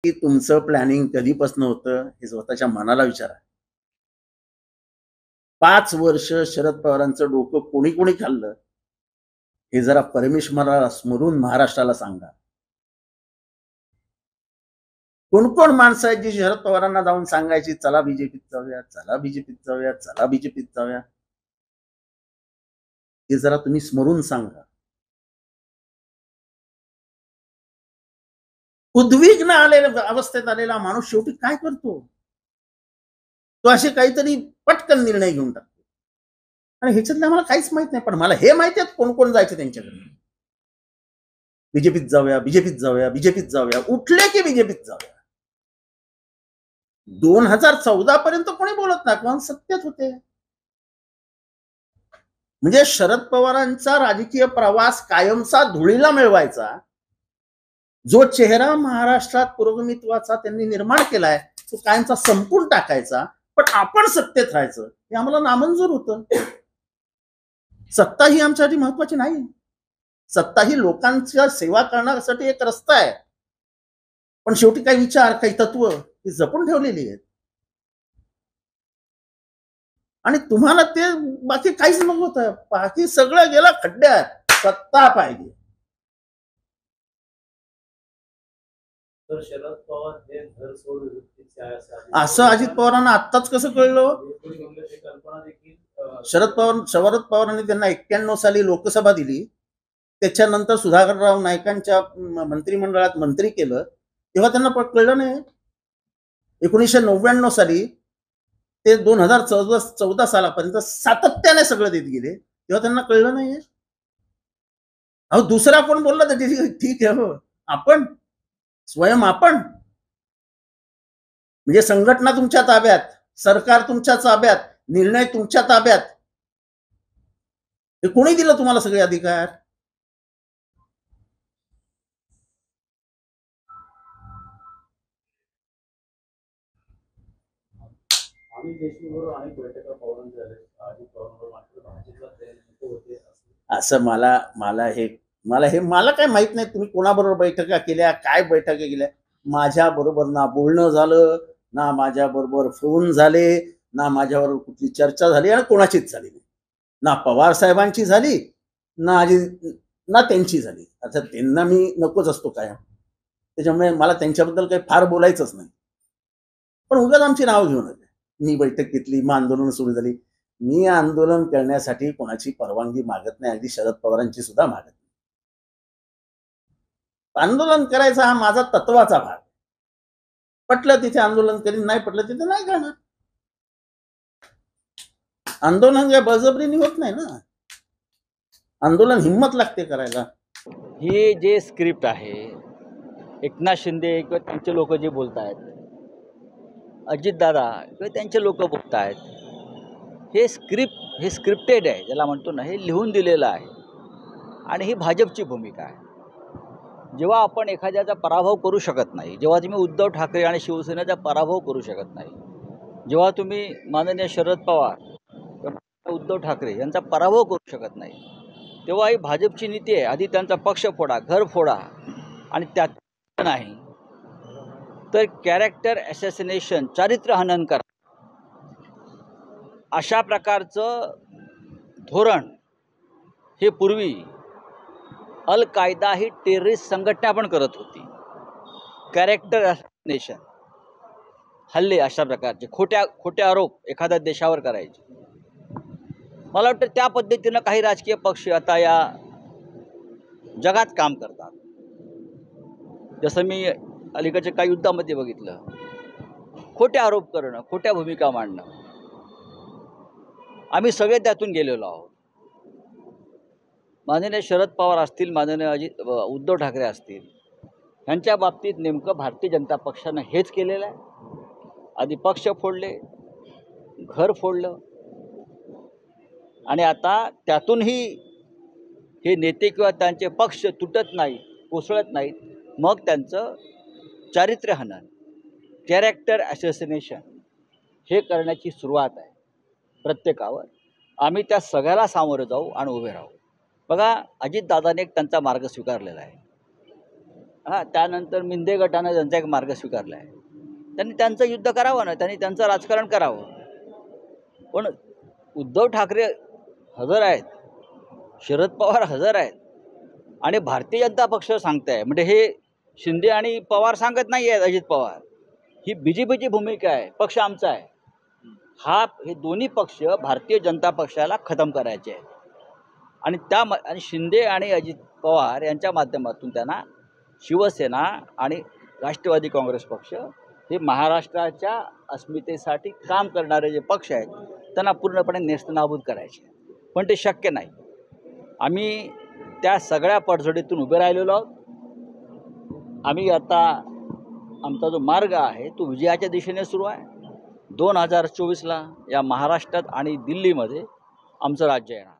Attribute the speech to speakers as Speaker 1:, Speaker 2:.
Speaker 1: की तुमचं प्लॅनिंग कधीपासून होतं हे स्वतःच्या मनाला विचारा. 5 वर्ष शरद पवारांचं डोकं कोणी कोणी खाल्लं हे जरा परमेश्वराला स्मरून महाराष्ट्राला सांगा. कोण माणसं आहेत जी शरद पवारांना जाऊन सांगायची चला बीजेपीत जाऊया, चला बीजेपीत जाऊया, चला बीजेपीत जाऊया. हे जरा तुम्ही स्मरून सांगा. उद्विग्न आलेल्या अवस्थेत आलेला माणूस शेवटी काय करतो? तो असे काहीतरी पटकन निर्णय घेऊन टाकतो. आणि ह्याच्यातलं आम्हाला काहीच माहित नाही. पण मला हे माहिती आहे कोण जायचं त्यांच्याकडे. बीजेपीत जाऊया, बीजेपीत जाऊया, बीजेपीत जाऊया. उठले की बीजेपीत जाऊया. 2014 पर्यंत कोणी बोलत नाही, पण सत्तेत होते. म्हणजे शरद पवारांचा राजकीय प्रवास कायमचा धुळीला मिळवायचा जो चेहरा महाराष्ट्रात पुरोगमित्वाचा त्यांनी निर्माण केलाय तो कायमचा संपून टाकायचा. पण आपण सत्तेत राहायचं हे आम्हाला नामंजूर होतं. सत्ता ही आमच्यासाठी महत्वाची नाही. सत्ता ही लोकांच्या सेवा करण्यासाठी एक रस्ता आहे. पण शेवटी काही विचार, काही तत्व ही जपून ठेवलेली आहेत. आणि तुम्हाला ते बाकी काहीच नको होतं. बाकी सगळं गेलं खड्ड्यात. सत्ता पाहिजे.
Speaker 2: तर शरद पवार हे घर सोड वृत्तीचे आहे
Speaker 1: असं अजित पवारांना आत्ताच कसं कळलं?
Speaker 2: कल्पना देखील
Speaker 1: शरद पवारांनी त्यांना 91 साली लोकसभा दिली. त्याच्यानंतर सुधाकरराव नाईकांच्या मंत्रिमंडळात मंत्री केलं. तेव्हा त्यांना कळलं नाही. 1999 साली ते 2014 सालापर्यंत सातत्याने सगळं देत गेले. तेव्हा त्यांना कळलं नाही. अहो दुसरा कोण बोलला तर ठीक आहे. हो आपण स्वयं आपण म्हणजे संघटना तुमच्या ताब्यात, सरकार तुमच्या ताब्यात, निर्णय तुमच्या ताब्यात. हे कोणी दिलं तुम्हाला सगळे अधिकार?
Speaker 2: आम्ही देशमुख अनेक बैठका पवारांच्या झाल्या. अजित पवारांवर मात्र भाजपला नको होते
Speaker 1: असं मला काय माहित नाही. तुम्ही कोणाबरोबर बैठका केल्या, काय बैठका केल्या? माझ्या बरोबर ना बोलणं झालं, ना माझ्या बरोबर फोन झाले, ना माझ्याबरोबर कुठली चर्चा झाली आणि कोणाचीच झाली नाही. ना पवार साहेबांची झाली, ना त्यांची झाली. आता त्यांना मी नकोच असतो काय. त्याच्यामुळे मला त्यांच्याबद्दल काही फार बोलायचंच नाही. पण उगाच आमची नाव घेऊन आले. मी बैठक घेतली, मग आंदोलन सुरू झाली. मी आंदोलन करण्यासाठी कोणाची परवानगी मागत नाही. अगदी शरद पवारांची सुद्धा मागत नाही. आंदोलन करायचा हा माझा तत्वाचा भाग. पटलं तिथे आंदोलन करीन, नाही पटलं तिथे नाही करणार. आंदोलन या बळजबरीने होत नाही ना. आंदोलन हिम्मत लागते करायला.
Speaker 3: ही जे स्क्रिप्ट आहे, एकनाथ शिंदे किंवा त्यांचे लोक जे बोलत आहेत, अजितदादा किंवा त्यांचे लोक बोलत आहेत, हे स्क्रिप्टेड आहे. ज्याला म्हणतो ना, हे लिहून दिलेलं आहे. आणि ही भाजपची भूमिका आहे. जेव्हा आपण एखाद्याचा पराभव करू शकत नाही, जेव्हा तुम्ही उद्धव ठाकरे आणि शिवसेनेचा पराभव करू शकत नाही, जेव्हा तुम्ही माननीय शरद पवार उद्धव ठाकरे यांचा पराभव करू शकत नाही, तेव्हा ही भाजपची नीती आहे. आधी त्यांचा पक्ष फोडा, घर फोडा, आणि त्यात नाही तर कॅरेक्टर ॲसॅसिनेशन, चारित्र्य हनन करा, अशा प्रकारचं धोरण हे पूर्वी अल कायदा ही टेररिस्ट संघटना पण करत होती. कॅरेक्टर ॲसॅसिनेशन, हल्ले अशा प्रकारचे खोटे आरोप एखाद्या देशावर करायचे. मला वाटतं त्या पद्धतीनं काही राजकीय पक्ष आता या जगात काम करतात. जसं मी अलीकडच्या काही युद्धामध्ये बघितलं, खोटे आरोप करणं, खोट्या भूमिका मांडणं. आम्ही सगळे त्यातून गेलेलो आहोत. माननीय शरद पवार असतील, माननीय उद्धव ठाकरे असतील, यांच्या बाबतीत नेमकं भारतीय जनता पक्षानं हेच केलेलं आहे. आधी पक्ष फोडले, घर फोडलं, आणि आता त्यातूनही हे नेते किंवा त्यांचे पक्ष तुटत नाहीत, कोसळत नाहीत. मग त्यांचं चारित्र्य हनन, कॅरेक्टर ॲसॅसिनेशन हे करण्याची सुरुवात आहे प्रत्येकावर. आम्ही त्या सगळ्याला सामोरं जाऊ आणि उभे राहू. बघा, अजितदादाने एक त्यांचा मार्ग स्वीकारलेला आहे. त्यानंतर मिंदे गटानं त्यांचा एक मार्ग स्वीकारला आहे. त्यांनी त्यांचं युद्ध करावं ना, त्यांनी त्यांचं राजकारण करावं. पण उद्धव ठाकरे हजर आहेत, शरद पवार हजर आहेत आणि भारतीय जनता पक्ष सांगताय. म्हणजे हे शिंदे आणि पवार सांगत नाही आहेत, अजित पवार. ही BJPची भूमिका आहे, पक्ष आमचा आहे. हे दोन्ही पक्ष भारतीय जनता पक्षाला खतम करायचे आहेत आणि आणि शिंदे आणि अजित पवार यांच्या माध्यमातून त्यांना शिवसेना आणि राष्ट्रवादी काँग्रेस पक्ष हे महाराष्ट्राच्या अस्मितेसाठी काम करणारे जे पक्ष आहेत त्यांना पूर्णपणे नेस्तनाबूत करायचे. पण ते शक्य नाही. आम्ही त्या सगळ्या पडझडीतून उभे राहिलेलो आहोत. आम्ही आता आमचा जो मार्ग आहे तो विजयाच्या दिशेने सुरू आहे. 2024ला या महाराष्ट्रात आणि दिल्लीमध्ये आमचं राज्य येणार.